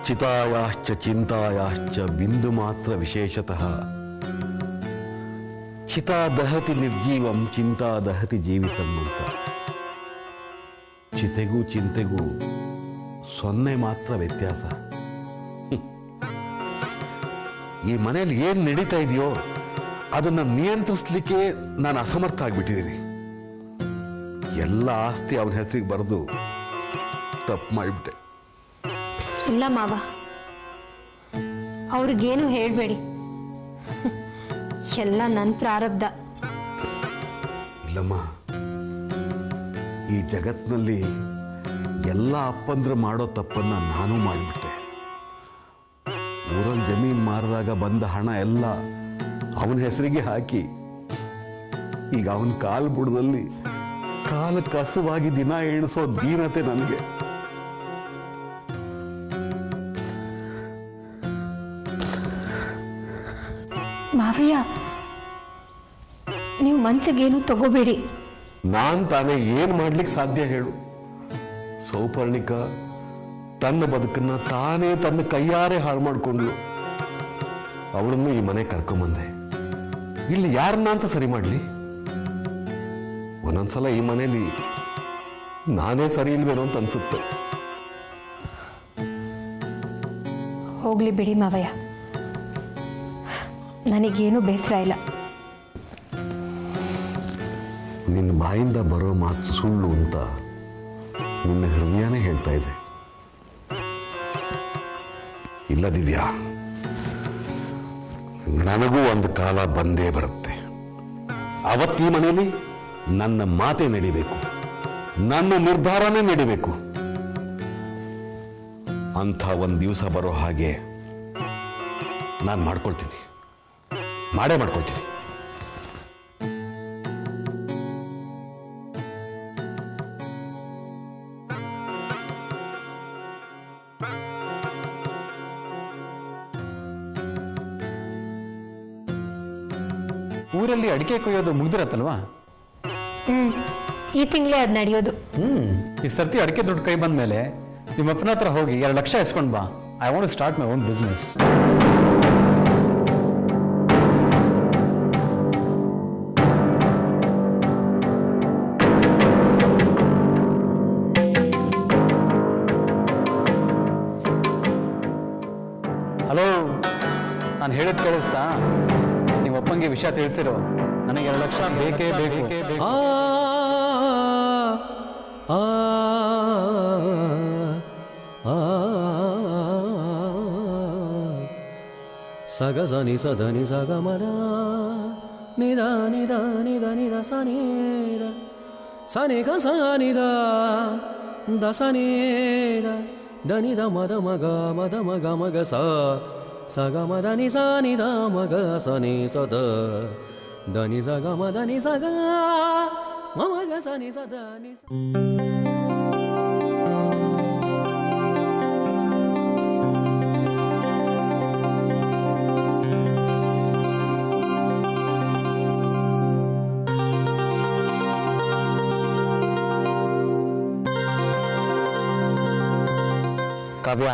ಚಿತಾಯಾಶ್ಚ ಚಿಂತಾಯಾಶ್ಚ ಬಿಂದು ಮಾತ್ರ ವಿಶೇಷತಃ ಚಿತಾ ದಹತಿ ನಿರ್ಜೀವಂ ಚಿಂತಾ ದಹತಿ ಜೀವಿತಂ ಅಂತ. ಚಿತೆಗೂ ಚಿಂತೆಗೂ 0 ಮಾತ್ರ ವ್ಯತ್ಯಾಸ. ಈ ಮನೆಯಲ್ಲಿ ಏನು ನಡೀತಾ ಇದೆಯೋ ಅದನ್ನು ನಿಯಂತ್ರಿಸಲಿಕ್ಕೆ ನಾನು ಅಸಮರ್ಥ ಆಗಿಬಿಟ್ಟಿದ್ದೀನಿ. ಎಲ್ಲ ಆಸ್ತಿ ಅವನ ಹೆಸರಿಗೆ ಬರೆದು ತಪ್ಪು ಮಾಡಿಬಿಟ್ಟೆ. ಇಲ್ಲ ಮಾವ, ಅವ್ರಿಗೇನು ಹೇಳಬೇಡಿ, ಎಲ್ಲ ನನ್ನ ಪ್ರಾರಬ್ಧ. ಇಲ್ಲಮ್ಮ, ಈ ಜಗತ್ತಿನಲ್ಲಿ ಎಲ್ಲ ಅಪ್ಪಂದ್ರು ಮಾಡೋ ತಪ್ಪನ್ನು ನಾನು ಮಾಡಿಬಿಟ್ಟೆ. ಊರಲ್ಲಿ ಜಮೀನು ಮಾರಿದಾಗ ಬಂದ ಹಣ ಎಲ್ಲ ಅವನ ಹೆಸರಿಗೆ ಹಾಕಿ ಈಗ ಅವನ ಕಾಲು ಬುಡದಲ್ಲಿ ಕಾಲು ಕಸವಾಗಿ ದಿನ ಎಣಿಸೋ ದೀನತೆ ನನಗೆ. ಮಾವಯ್ಯ, ನೀವು ಮನ್ಸಿಗೇನು ತಗೋಬೇಡಿ. ನಾನ್ ತಾನೇ ಏನ್ ಮಾಡ್ಲಿಕ್ಕೆ ಸಾಧ್ಯ ಹೇಳು? ಸೌಪರ್ಣಿಕ ತನ್ನ ಬದುಕನ್ನ ತಾನೇ ತನ್ನ ಕೈಯಾರೆ ಹಾಳು ಮಾಡಿಕೊಂಡ್ಲು. ಅವಳನ್ನು ಈ ಮನೆ ಕರ್ಕೊಂಬಂದೆ. ಇಲ್ಲಿ ಯಾರನ್ನ ಅಂತ ಸರಿ ಮಾಡ್ಲಿ? ಒಂದೊಂದ್ಸಲ ಈ ಮನೇಲಿ ನಾನೇ ಸರಿ ಇಲ್ವೇನೋ ಅಂತ ಅನ್ಸುತ್ತೆ. ಹೋಗ್ಲಿ ಬಿಡಿ ಮಾವಯ್ಯ, ನನಗೇನು ಬೇಸರ ಇಲ್ಲ. ನಿನ್ನ ಬಾಯಿಂದ ಬರೋ ಮಾತು ಸುಳ್ಳು ಅಂತ ನಿನ್ನ ಹೃದಯನೇ ಹೇಳ್ತಾ ಇದೆ. ಇಲ್ಲ ದಿವ್ಯಾ, ನನಗೂ ಒಂದು ಕಾಲ ಬಂದೇ ಬರುತ್ತೆ. ಅವತ್ತೀ ಮನೆಯಲ್ಲಿ ನನ್ನ ಮಾತೇ ನಡಿಬೇಕು, ನನ್ನ ನಿರ್ಧಾರನೇ ನಡಿಬೇಕು. ಅಂಥ ಒಂದು ದಿವಸ ಬರೋ ಹಾಗೆ ನಾನು ಮಾಡ್ಕೊಳ್ತೀನಿ, ಮಾಡೇ ಮಾಡ್ಕೊಳ್ತೀನಿ. ಊರಲ್ಲಿ ಅಡಿಕೆ ಕೊಯ್ಯೋದು ಮುಗ್ದಿರತ್ತಲ್ವಾ? ಈ ತಿಂಗಳೇ ಅದು ನಡೆಯೋದು. ಈ ಸರ್ತಿ ಅಡಿಕೆ ದುಡ್ಡು ಕೈ ಬಂದ ಮೇಲೆ ನಿಮ್ಮ ಅಪ್ಪನ ಹತ್ರ ಹೋಗಿ 2 ಲಕ್ಷ ಇಸ್ಕೊಂಡು ಬಾ. I want to start my own business. Hello, ನಾನು ಹೇಳಿದ್ ಕೇಳಿಸ್ತಾ? ನಿಮ್ಮ ಅಪ್ಪಂಗೆ ವಿಷಯ ತಿಳಿಸಿರೋ, ನನಗೆ 2 ಲಕ್ಷ ಬೇಕೇ ಬೇಕು. ಸಗ ಸನಿ ಸದನಿ ಸಗ ಮದ ನಿದ ನಿದ ನಿದ ನಿದ ಸನಿದ ಸನಿ ಗ ಸನಿದ ದಸನಿದ ದನಿದ ಮದ ಮಗ ಮಗ ಸ ಸಗ ಮದ ನಿ ಸನಿದ ಮಗ ಸನಿ ಸದ ದನಿ ಸಗ ಮದ ನಿ ಸಗ ಮಗ ಸನಿ ಸದ ನಿ ಕಾವ್ಯ,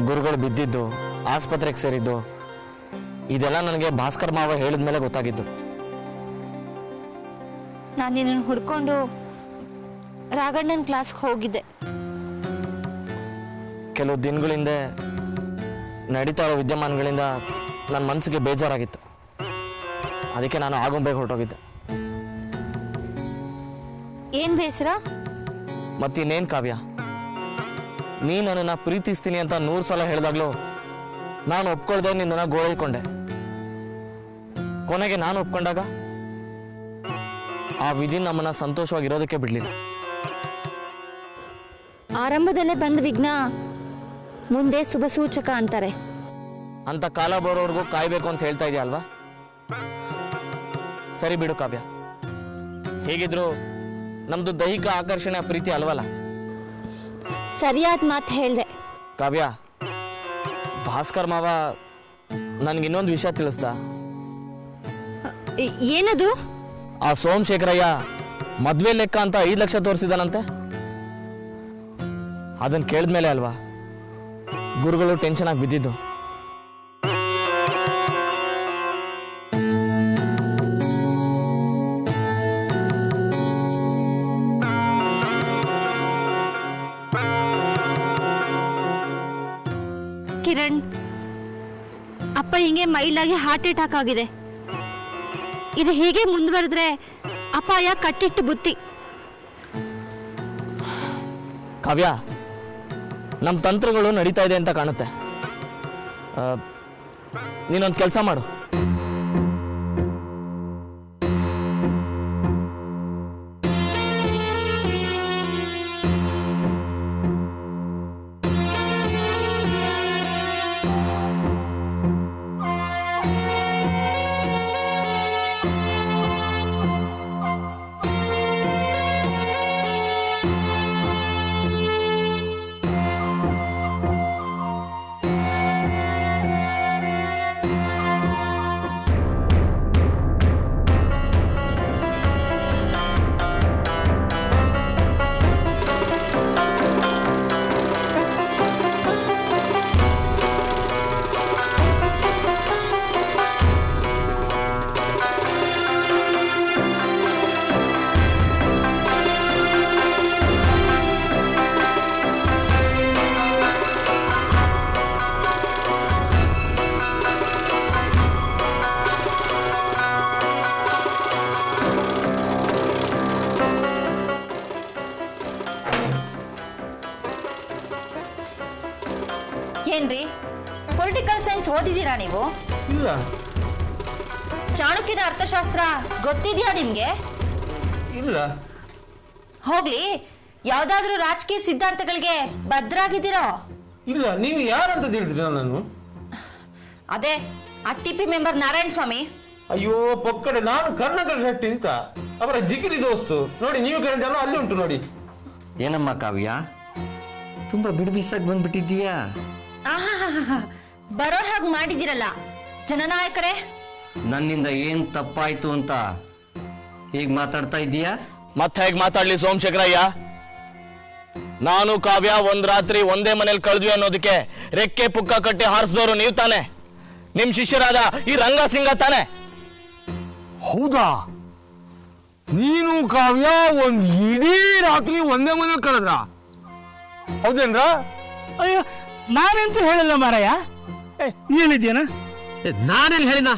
ಗುರುಗಳು ಬಿದ್ದಿದ್ದು, ಆಸ್ಪತ್ರೆಗೆ ಸೇರಿದ್ದು, ಇದೆಲ್ಲ ನನಗೆ ಭಾಸ್ಕರ್ ಮಾವ ಹೇಳಿದ ಮೇಲೆ ಗೊತ್ತಾಗಿದ್ದು. ನಾನು ನಿನ್ನನ್ನು ಹುಡ್ಕೊಂಡು ರಾಘಣ್ಣನ ಕ್ಲಾಸ್ಗೆ ಹೋಗಿದ್ದೆ. ಕೆಲವು ದಿನಗಳಿಂದ ನಡೀತಾ ಇರೋ ವಿದ್ಯಮಾನಗಳಿಂದ ನನ್ನ ಮನಸ್ಸಿಗೆ ಬೇಜಾರಾಗಿತ್ತು. ಅದಕ್ಕೆ ನಾನು ಆಗುಂಬೆಗೆ ಹೊರಟೋಗಿದ್ದೆ. ಏನ್ ಬೇಸರ? ಮತ್ತಿನ್ನೇನು ಕಾವ್ಯ, ನೀ ನನ್ನನ್ನು ಪ್ರೀತಿಸ್ತೀನಿ ಅಂತ 100 ಸಲ ಹೇಳಿದಾಗ್ಲೂ ನಾನು ಒಪ್ಕೊಳ್ದೆ ನಿನ್ನನ್ನು ಗೋಳೈಕೊಂಡೆ. ಕೊನೆಗೆ ನಾನು ಒಪ್ಕೊಂಡಾಗ ಆ ವಿಧಿ ನಮ್ಮನ್ನ ಸಂತೋಷವಾಗಿರೋದಕ್ಕೆ ಬಿಡ್ಲಿಲ್ಲ. ಆರಂಭದಲ್ಲೇ ಬಂದ ವಿಘ್ನ ಮುಂದೆ ಶುಭ ಸೂಚಕ ಅಂತಾರೆ. ಅಂತ ಕಾಲ ಬರೋವರೆಗೂ ಕಾಯ್ಬೇಕು ಅಂತ ಹೇಳ್ತಾ ಇದೆಯಾ ಅಲ್ವಾ? ಸರಿ ಬಿಡು ಕಾವ್ಯ, ಹೇಗಿದ್ರು ನಮ್ದು ದೈಹಿಕ ಆಕರ್ಷಣೆ ಪ್ರೀತಿ ಅಲ್ವಲ್ಲ. ಸರಿಯಾದ ಮಾತು ಹೇಳ್ದೆ ಕಾವ್ಯ. ಭಾಸ್ಕರ್ ಮಾವ ನನ್ಗಿನ್ನೊಂದು ವಿಷಯ ತಿಳಿಸ್ದ. ಏನದು? ಆ ಸೋಮಶೇಖರಯ್ಯ ಮದ್ವೆ ಲೆಕ್ಕ ಅಂತ 5 ಲಕ್ಷ ತೋರಿಸಿದಾನಂತೆ. ಅದನ್ನ ಕೇಳಿದ್ಮೇಲೆ ಅಲ್ವಾ ಗುರುಗಳು ಟೆನ್ಷನ್ ಆಗಿ ಬಿದ್ದಿದ್ದು. ಕಿರಣ್, ಅಪ್ಪ ಹಿಂಗೆ ಮೈಲಾಗಿ ಹಾರ್ಟ್ ಅಟ್ಯಾಕ್ ಆಗಿದೆ. ಇದು ಹೀಗೆ ಮುಂದುವರೆದ್ರೆ ಅಪಾಯ ಕಟ್ಟಿಟ್ಟು ಬುತ್ತಿ. ಕಾವ್ಯ, ನಮ್ಮ ತಂತ್ರಗಳು ನಡೀತಾ ಇದೆ ಅಂತ ಕಾಣುತ್ತೆ. ನೀನೊಂದು ಕೆಲಸ ಮಾಡು. ಏನ್ರಿ, ಪೊಲಿಟಿಕಲ್ ಸೈನ್ಸ್ ಓದಿದ್ದೀರಾ ನೀವು? ಇಲ್ಲ. ಚಾಣಕ್ಯನ ಅರ್ಥಶಾಸ್ತ್ರ ಗೊತ್ತಿದೆಯಾ ನಿಮ್ಗೆ? ಇಲ್ಲ. ಹೋಗ್ಲಿ, ಯಾವ್ದಾದ್ರೂ ರಾಜಕೀಯ ಸಿದ್ಧಾಂತಗಳಿಗೆ ಬದ್ಧರಾಗಿದ್ದೀರೋ? ಇಲ್ಲ. ನೀವು ಯಾರಂತ ತಿಳಿದ್ರಿ ನಾನು? ಅದೇ ಟಿಪಿ ಮೆಂಬರ್ ನಾರಾಯಣ ಸ್ವಾಮಿ. ಅಯ್ಯೋ ಪಕ್ಕಡೆ, ನಾನು ಕರ್ನಾಟಕ ಶೆಟ್ಟಿ ಅಂತ ಅವರ ಜಿಗಿರಿ ದೋಸ್ತು. ನೋಡಿ, ನೀವು ಕೇಳಿದ ಜನ ಅಲ್ಲಿ ಉಂಟು ನೋಡಿ. ಏನಮ್ಮ ಕಾವ್ಯ, ತುಂಬಾ ಬಿಡುಬಿಸಾಗಿ ಬಂದ್ಬಿಟ್ಟಿದ್ದೀಯಾ? ಬರೋ ಹಾಗೆ ಮಾಡಿದಿರಲ್ಲ ಜನನಾಯಕರೇ. ನನ್ನಿಂದ ಏನ್ ತಪ್ಪಾಯ್ತು ಅಂತ ಹೀಗ್ ಮಾತಾಡ್ತಾ ಇದ್ದೀಯಾ? ಮತ್ತೆ ಹೇಗೆ ಮಾತಾಡ್ಲಿ ಸೋಮಶೇಖರಯ್ಯ? ನಾನು ಕಾವ್ಯ ಒಂದ್ ರಾತ್ರಿ ಒಂದೇ ಮನೇಲಿ ಕಳೆದ್ವಿ ಅನ್ನೋದಕ್ಕೆ ರೆಕ್ಕೆ ಪುಕ್ಕ ಕಟ್ಟಿ ಹಾರಿಸಿದವರು ನೀವು ತಾನೆ? ನಿಮ್ ಶಿಷ್ಯರಾದ ಈ ರಂಗಸಿಂಗ ತಾನೆ? ಹೌದಾ? ನೀನು ಕಾವ್ಯ ಒಂದ್ ಇಡೀ ರಾತ್ರಿ ಒಂದೇ ಮನೇಲಿ ಕಳೆದ್ರ? ಹೌದೇನ್ರ? ಅಯ್ಯೋ, ನಾನೆಂತ ಹೇಳಿಲ್ಲ ಮಾರಾಯ. ಹೇಳಿದ್ಯೇನ? ನಾನೆಲ್ಲಿ ಹೇಳಿನ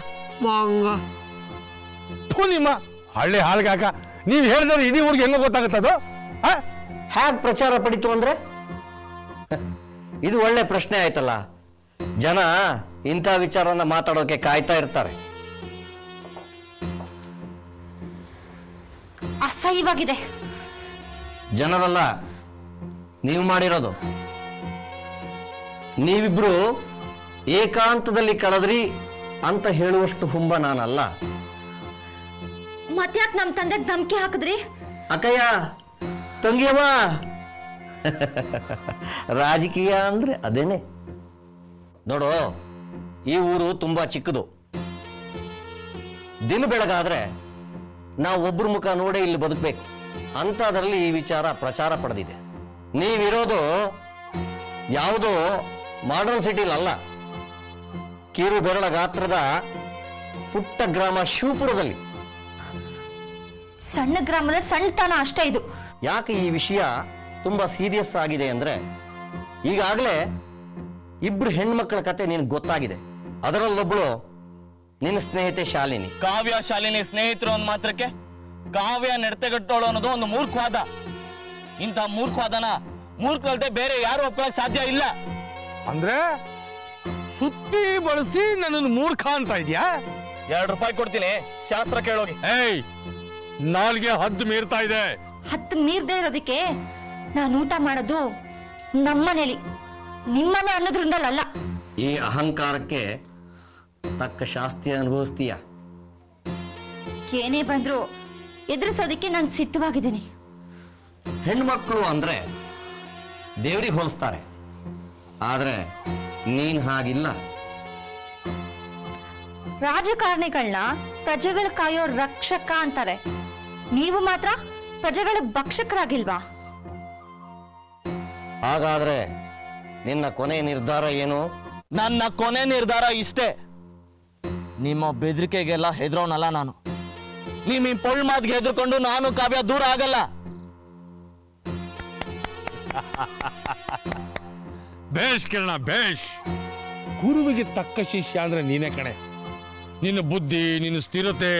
ನಿಮ್ಮ ಹಳ್ಳಿ ಹಾಲ್ಗೆ ಹಾಕ. ನೀವ್ ಹೇಳಿದ್ರೆ ಇಡೀ ಊರಿಗೆ ಹೆಂಗ ಗೊತ್ತಾಗುತ್ತದು? ಹ್ಯಾಕ್ ಪ್ರಚಾರ ಪಡಿತು ಅಂದ್ರೆ? ಇದು ಒಳ್ಳೆ ಪ್ರಶ್ನೆ ಆಯ್ತಲ್ಲ. ಜನ ಇಂಥ ವಿಚಾರನ ಮಾತಾಡೋಕೆ ಕಾಯ್ತಾ ಇರ್ತಾರೆ. ಅಸಹ್ಯವಾಗಿದೆ. ಜನರಲ್ಲ, ನೀವು ಮಾಡಿರೋದು. ನೀವಿಬ್ರು ಏಕಾಂತದಲ್ಲಿ ಕಳೆದ್ರಿ ಅಂತ ಹೇಳುವಷ್ಟು ಹುಂಬ ನಾನಲ್ಲ. ಮತ್ಯಾಕ್ ನಮ್ ತಂದೆಗ್ ಧಮಕಿ ಹಾಕಿದ್ರಿ? ಅಕ್ಕಯ್ಯ, ತಂಗಿಯವ್ವ, ರಾಜಕೀಯ ಅಂದ್ರೆ ಅದೇನೆ. ನೋಡು, ಈ ಊರು ತುಂಬಾ ಚಿಕ್ಕದು. ದಿನ ಬೆಳಗಾದ್ರೆ ನಾವು ಒಬ್ಬರ ಮುಖ ನೋಡೇ ಇಲ್ಲಿ ಬದುಕಬೇಕು ಅಂತದ್ರಲ್ಲಿ ಈ ವಿಚಾರ ಪ್ರಚಾರ ಪಡೆದಿದೆ. ನೀವಿರೋದು ಯಾವುದೋ ಮಾಡರ್ನ್ ಸಿಟಿಲಲ್ಲ, ಕಿರು ಬೆರಳ ಗಾತ್ರದ ಪುಟ್ಟ ಗ್ರಾಮ ಶಿವಪುರದಲ್ಲಿ. ಸಣ್ಣ ಗ್ರಾಮದ ಸಣ್ಣತನ ಅಷ್ಟೇ ಇದು. ಯಾಕೆ ಈ ವಿಷಯ ತುಂಬಾ ಸೀರಿಯಸ್ ಆಗಿದೆ ಅಂದ್ರೆ, ಈಗಾಗಲೇ ಇಬ್ರು ಹೆಣ್ಮಕ್ಳ ಕತೆ ನಿನಗೆ ಗೊತ್ತಾಗಿದೆ. ಅದರಲ್ಲೊಬ್ಳು ನಿನ್ನ ಸ್ನೇಹಿತೆ ಶಾಲಿನಿ. ಕಾವ್ಯ ಶಾಲಿನಿ ಸ್ನೇಹಿತರು ಅಂದ್ ಮಾತ್ರಕ್ಕೆ ಕಾವ್ಯ ನಡತೆಗಟ್ಟೋಳು ಅನ್ನೋದು ಒಂದು ಮೂರ್ಖವಾದ. ಇಂಥ ಮೂರ್ಖವಾದನ ಮೂರ್ಖರಲ್ದೆ ಬೇರೆ ಯಾರು ಒಪ್ಪಳಕ್ ಸಾಧ್ಯ ಇಲ್ಲ. ಅಂದ್ರೆ ಸುತ್ತಿ ಬಳಸಿ ನನ್ನನ್ನು ಮೂರ್ಖ ಅಂತ ಇದೆಯಾ? ₹2 ಕೊಡ್ತೀನಿ, ಶಾಸ್ತ್ರ ಕೇಳೋಗಿ. ಏಯ್, ನಾಲ್ಗೆ ಹದ್ದು ಮೀರ್ತಾ ಇದೆ. ಹತ್ತು ಮೀರ್ದೇ ಇರೋದಕ್ಕೆ ನಾನು ಊಟ ಮಾಡೋದು ನಮ್ಮನೇಲಿ, ನಿಮ್ಮನೆ ಅನ್ನೋದ್ರಿಂದಲ್ಲ. ಈ ಅಹಂಕಾರಕ್ಕೆ ತಕ್ಕ ಶಾಸ್ತಿ ಅನುಭವಿಸ್ತೀಯ. ಏನೇ ಬಂದ್ರು ಎದುರಿಸೋದಕ್ಕೆ ನಾನು ಸಿದ್ಧವಾಗಿದ್ದೀನಿ. ಹೆಣ್ಮಕ್ಳು ಅಂದ್ರೆ ದೇವ್ರಿಗೆ ಹೋಲಿಸ್ತಾರೆ, ಆದ್ರೆ ನೀನ್ ಹಾಗಿಲ್ಲ. ರಾಜಕಾರಣಿಗಳನ್ನ ಪ್ರಜೆಗಳ ಕಾಯೋ ರಕ್ಷಕ ಅಂತಾರೆ, ನೀವು ಮಾತ್ರ ಪ್ರಜೆಗಳ ಭಕ್ಷಕರಾಗಿಲ್ವಾ? ಹಾಗಾದ್ರೆ ನಿನ್ನ ಕೊನೆ ನಿರ್ಧಾರ ಏನು? ನನ್ನ ಕೊನೆ ನಿರ್ಧಾರ ಇಷ್ಟೇ. ನಿಮ್ಮ ಬೆದರಿಕೆಗೆಲ್ಲ ಹೆದರೋನಲ್ಲ ನಾನು. ನಿಮ್ಮ ಈ ಪೊಳ್ ಮಾತಿಗೆ ಹೆದರ್ಕೊಂಡು ನಾನು ಕಾವ್ಯ ದೂರ ಆಗಲ್ಲ. ಬೇಷ್ ಕಿರಣ, ಬೇಷ್. ಗುರುವಿಗೆ ತಕ್ಕ ಶಿಷ್ಯ ಅಂದ್ರೆ ನೀನೇ ಕಣೆ. ನಿನ್ನ ಬುದ್ಧಿ, ನಿನ್ನ ಸ್ಥಿರತೆ,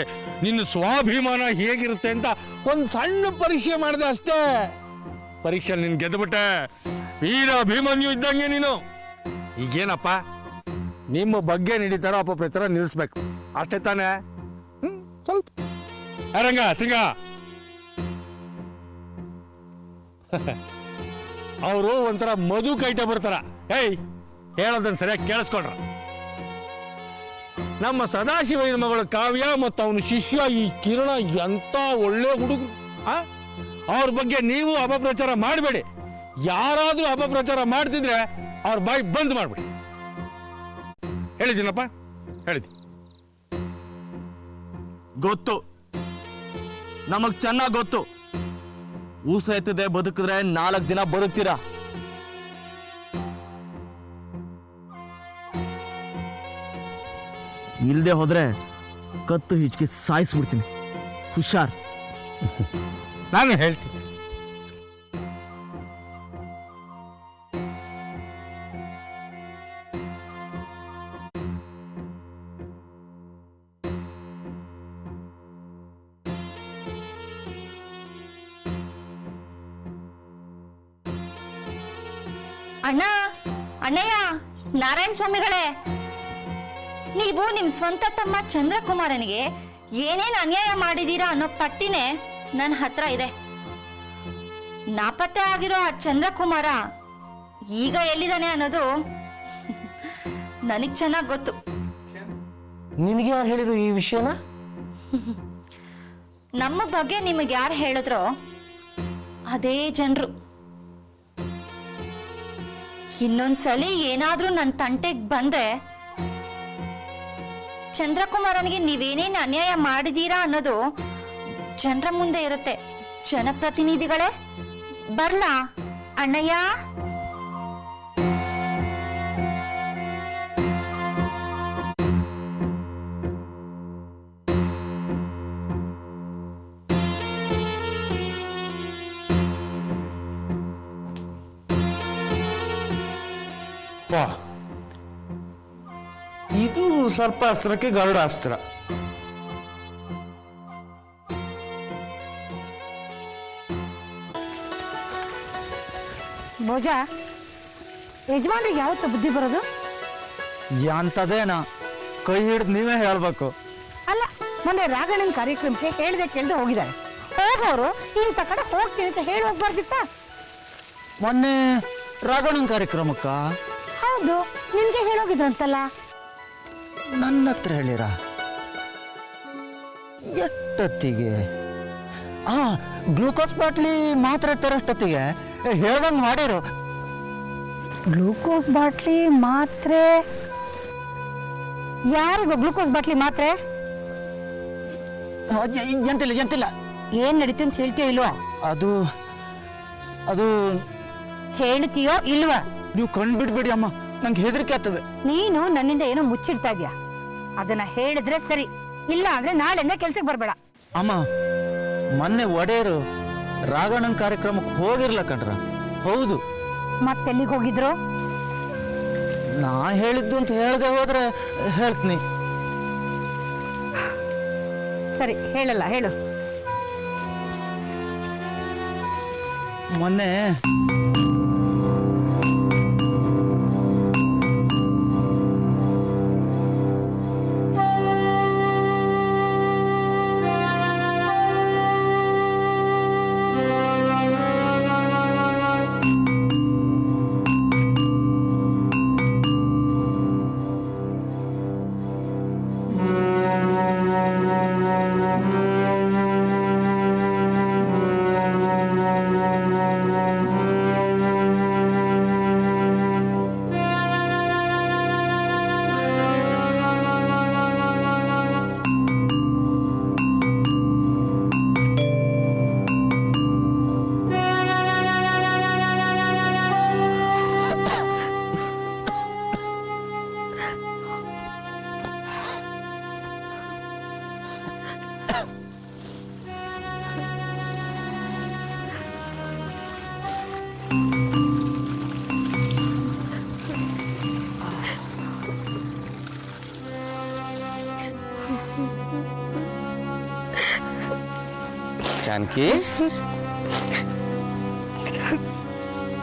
ನಿನ್ನ ಸ್ವಾಭಿಮಾನ ಹೇಗಿರುತ್ತೆ ಅಂತ ಒಂದು ಸಣ್ಣ ಪರೀಕ್ಷೆ ಮಾಡಿದೆ ಅಷ್ಟೇ. ಪರೀಕ್ಷೆ ನಿನ್ ಗೆದ್ದುಬಿಟ್ಟೆ. ವೀರ ಅಭಿಮನ್ಯು ಇದ್ದಂಗೆ ನೀನು. ಈಗೇನಪ್ಪ, ನಿಮ್ಮ ಬಗ್ಗೆ ನಡೀತಾರೋ ಅಪಪ್ರಚಾರ ನಿಲ್ಲಿಸ್ಬೇಕು ಅಷ್ಟೇ ತಾನೇ? ಸ್ವಲ್ಪ ರಂಗ ಸಿಂಗ ಅವರು ಒಂಥರ ಮಧು ಕೈಟ ಬರ್ತಾರ. ಏಯ್, ಹೇಳೋದನ್ನ ಸರಿಯಾಗಿ ಕೇಳಿಸ್ಕೊಂಡ್ರ. ನಮ್ಮ ಸದಾಶಿವನ ಮಗಳು ಕಾವ್ಯ ಮತ್ತು ಅವನ ಶಿಷ್ಯ ಈ ಕಿರಣ ಎಂತ ಒಳ್ಳೆ ಹುಡುಗರು. ಅವ್ರ ಬಗ್ಗೆ ನೀವು ಅಪಪ್ರಚಾರ ಮಾಡಬೇಡಿ. ಯಾರಾದ್ರೂ ಅಪಪ್ರಚಾರ ಮಾಡ್ತಿದ್ರೆ ಅವ್ರ ಬಾಯಿ ಬಂದ್ ಮಾಡ್ಬಿಡಿ. ಹೇಳಿದ್ದೀನಪ್ಪ, ಹೇಳಿದ್ದಿ. ಗೊತ್ತು, ನಮಗ್ ಚೆನ್ನಾಗ್ ಗೊತ್ತು. ಊಸ ಎತ್ತದೆ ಬದುಕಿದ್ರೆ 4 ದಿನ ಬದುಕ್ತೀರಾ. ಇಲ್ದೆ ಹೋದ್ರೆ ಕತ್ತು ಹಿಚ್ಕಿ ಸಾಯಿಸ್ಬಿಡ್ತೀನಿ. ಹುಷಾರ್. ನಾನು ಹೇಳ್ತೀನಿ. ಅಣ್ಣ, ಅಣ್ಣಯ್ಯ, ನಾರಾಯಣ ಸ್ವಾಮಿಗಳೇ, ನೀವು ನಿಮ್ ಸ್ವಂತ ತಮ್ಮ ಚಂದ್ರಕುಮಾರನಿಗೆ ಏನೇನ್ ಅನ್ಯಾಯ ಮಾಡಿದೀರಾ ಅನ್ನೋ ಪಟ್ಟಿನೇ ನನ್ನ ಹತ್ರ ಇದೆ. ನಾಪತ್ತೆ ಆಗಿರೋ ಆ ಚಂದ್ರಕುಮಾರ ಈಗ ಎಲ್ಲಿದ್ದಾನೆ ಅನ್ನೋದು ನನಗ್ ಚೆನ್ನಾಗ್ ಗೊತ್ತು. ನಿನಗೆ ಯಾರು ಹೇಳಿದ್ರು ಈ ವಿಷಯನ? ನಮ್ಮ ಬಗ್ಗೆ ನಿಮಗೆ ಯಾರು ಹೇಳಿದ್ರೋ ಅದೇ ಜನರು. ಇನ್ನೊಂದ್ಸಲಿ ಏನಾದ್ರೂ ನನ್ನ ತಂಟೆಗೆ ಬಂದ್ರೆ ಚಂದ್ರಕುಮಾರನಿಗೆ ನೀವೇನೇನು ಅನ್ಯಾಯ ಮಾಡಿದೀರಾ ಅನ್ನೋದು ಜನರ ಮುಂದೆ ಇರುತ್ತೆ. ಜನಪ್ರತಿನಿಧಿಗಳೇ, ಬರ್ಲಾ ಅಣ್ಣಯ್ಯ? ಇದು ಸರ್ಪಾಸ್ತ್ರಕ್ಕೆ ಗರುಡಾಸ್ತ್ರ. ಭೋಜ, ಯಜಮಾನ್ರಿಗೆ ಯಾವತ್ತು ಬುದ್ಧಿ ಬರೋದು? ಅಂತದೇನ ಕೈ ಹಿಡಿದು ನೀವೇ ಹೇಳ್ಬೇಕು. ಅಲ್ಲ, ಮೊನ್ನೆ ರಾಘಣ್ಣನ ಕಾರ್ಯಕ್ರಮಕ್ಕೆ ಹೇಳ್ದೆ ಕೇಳ್ದೆ ಹೋಗಿದ್ದಾರೆ. ಹೋಗೋರು ಇಂಥ ಕಡೆ ಹೋಗ್ತೀನಿ ಅಂತ ಹೇಳಿ ಹೋಗ್ಬಾರ್ದಿತ್ತ? ಮೊನ್ನೆ ರಾಘಣ್ಣನ ಕಾರ್ಯಕ್ರಮಕ್ಕ? ಹೌದು, ನಿನ್ಗೆ ಹೇಳೋಗಿದ್ದು ಅಂತಲ್ಲ. ನನ್ನ ಹತ್ರ ಹೇಳಿರ? ಎಷ್ಟೊತ್ತಿಗೆ? ಗ್ಲೂಕೋಸ್ ಬಾಟ್ಲಿ ಮಾತ್ರ ತರೋಷ್ಟೊತ್ತಿಗೆ ಹೇಳ್ದಂಗೆ ಮಾಡಿರು. ಗ್ಲೂಕೋಸ್ ಬಾಟ್ಲಿ ಮಾತ್ರೆ? ಯಾರಿಗೂ ಗ್ಲೂಕೋಸ್ ಬಾಟ್ಲಿ ಮಾತ್ರೆ? ಎಂತಿಲ್ಲ. ಏನ್ ನಡೀತು ಅಂತ ಹೇಳ್ತೀಯೋ ಇಲ್ವಾ? ಅದು ಅದು ಹೇಳ್ತೀಯೋ ಇಲ್ವಾ? ನೀವು ಕಂಡ್ಬಿಡ್ಬೇಡಿ ಅಮ್ಮ, ನಂಗೆ ಹೆದರಿಕೆ ಆಗ್ತದೆ. ನೀನು ನನ್ನಿಂದ ಏನೋ ಮುಚ್ಚಿಡ್ತಾ ಇದೀಯ. ಅದನ್ನ ಹೇಳಿದ್ರೆ ಸರಿ, ಇಲ್ಲ ಅಂದ್ರೆ ನಾಳೆಯಿಂದ ಕೆಲ್ಸಕ್ಕೆ ಬರ್ಬೇಡ. ಅಮ್ಮ, ಮೊನ್ನೆ ಒಡೆಯರು ರಾಘಣ್ಣನ ಕಾರ್ಯಕ್ರಮಕ್ಕೆ ಹೋಗಿರ್ಲ ಕಣ್ರ? ಹೌದು. ಮತ್ತೆಲ್ಲಿಗೆ ಹೋಗಿದ್ರು? ನಾ ಹೇಳಿದ್ದು ಅಂತ ಹೇಳದೆ ಹೋದ್ರೆ ಹೇಳ್ತೀನಿ. ಸರಿ, ಹೇಳಲ್ಲ, ಹೇಳು. ಮೊನ್ನೆ ಜಾನಕಿ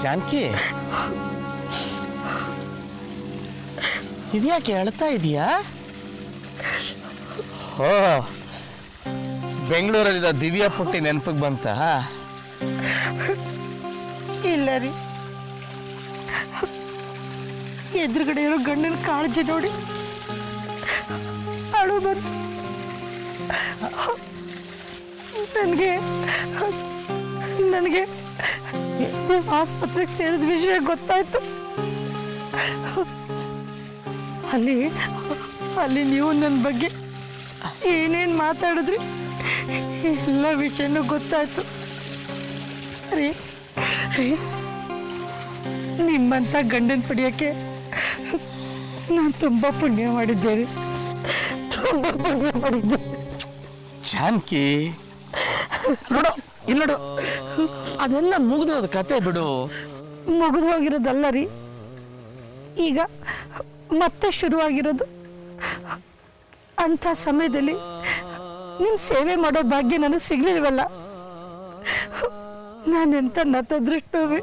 ಜಾನಕಿ ಇದ್ಯಾಕೆ ಅಳ್ತಾ ಇದೀಯಾ? ಓ, ಬೆಂಗಳೂರಲ್ಲಿದ್ದ ದಿವ್ಯಾ ಪುಟ್ಟಿ ನೆನಪಿಗೆ ಬಂತ? ಇಲ್ಲ ರೀ, ಎದುರುಗಡೆ ಇರೋ ಗಂಡನ ಕಾಳಜಿ ನೋಡಿ ಅಳು ಬಂತು. ನನಗೆ ಆಸ್ಪತ್ರೆಗೆ ಸೇರಿದ ವಿಷಯ ಗೊತ್ತಾಯ್ತು. ಅಲ್ಲಿ ನೀವು ನನ್ನ ಬಗ್ಗೆ ಏನೇನು ಮಾತಾಡಿದ್ರಿ ಎಲ್ಲ ವಿಷಯನೂ ಗೊತ್ತಾಯ್ತು ರೀ. ನಿಮ್ಮಂತ ಗಂಡನ ಪಡೆಯೋಕ್ಕೆ ನಾನು ತುಂಬ ಪುಣ್ಯ ಮಾಡಿದ್ದೇನೆ, ತುಂಬ ಪುಣ್ಯ ಮಾಡಿದ್ದೆ. ಜಾನಕಿ ನೋಡು, ಇಲ್ಲ ನೋಡು, ಅದೆಲ್ಲ ಮುಗಿದೋದ ಕತೆ ಬಿಡು. ಮುಗಿದು ಹೋಗಿರೋದಲ್ಲ ರೀ, ಈಗ ಮತ್ತೆ ಶುರುವಾಗಿರೋದು. ಅಂಥ ಸಮಯದಲ್ಲಿ ನಿಮ್ಮ ಸೇವೆ ಮಾಡೋ ಭಾಗ್ಯ ನನಗೆ ಸಿಗ್ಲಿಲ್ವಲ್ಲ. ನಾನೆಂತ ನತದೃಷ್ಟು ರೀ,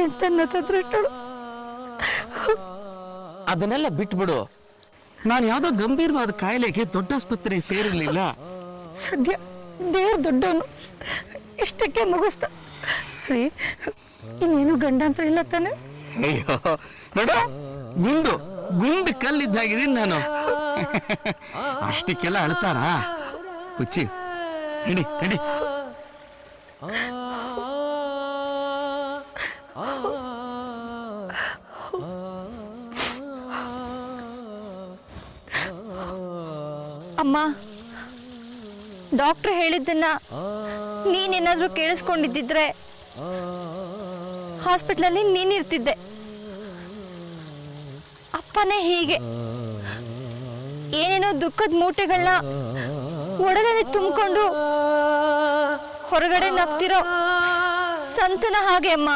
ಎಂತ ನತದೃಷ್ಟು. ಅದನ್ನೆಲ್ಲ ಬಿಟ್ಬಿಡು. ನಾನು ಯಾವುದೋ ಗಂಭೀರವಾದ ಕಾಯಿಲೆಗೆ ದೊಡ್ಡ ಆಸ್ಪತ್ರೆ ಸೇರಿರ್ಲಿಲ್ಲ. ಸದ್ಯ ದೇವ್ರ ದೊಡ್ಡವನು, ಇಷ್ಟಕ್ಕೆ ಮುಗಿಸ್ತ ರೀ. ಇನ್ನೇನು ಗಂಡಾಂತರ ಇಲ್ಲ ತಾನೆ? ಅಯ್ಯೋ ನೋಡು, ಗುಂಡು ಕಲ್ಲಿದ್ದಾಗಿದ್ದೀನಿ ನಾನು. ಅಷ್ಟಕ್ಕೆಲ್ಲ ಅಳ್ತಾರಾ? ಹುಚ್ಚಿ, ನಡಿ ನಡಿ. ಅಮ್ಮ, ಡಾಕ್ಟರ್ ಹೇಳಿದ್ದನ್ನ ನೀನೇನಾದ್ರೂ ಕೇಳಿಸ್ಕೊಂಡಿದ್ದಿದ್ರೆ ಹಾಸ್ಪಿಟ್ಲಲ್ಲಿ ನೀನಿರ್ತಿದ್ದೆ. ಅಪ್ಪನೇ ಹೀಗೆ ಏನೇನೋ ದುಃಖದ ಮೂಟೆಗಳನ್ನ ಒಳಗಡೆ ತುಂಬಿಕೊಂಡು ಹೊರಗಡೆ ನಗ್ತಿರೋ ಸಂತನ ಹಾಗೆ ಅಮ್ಮ.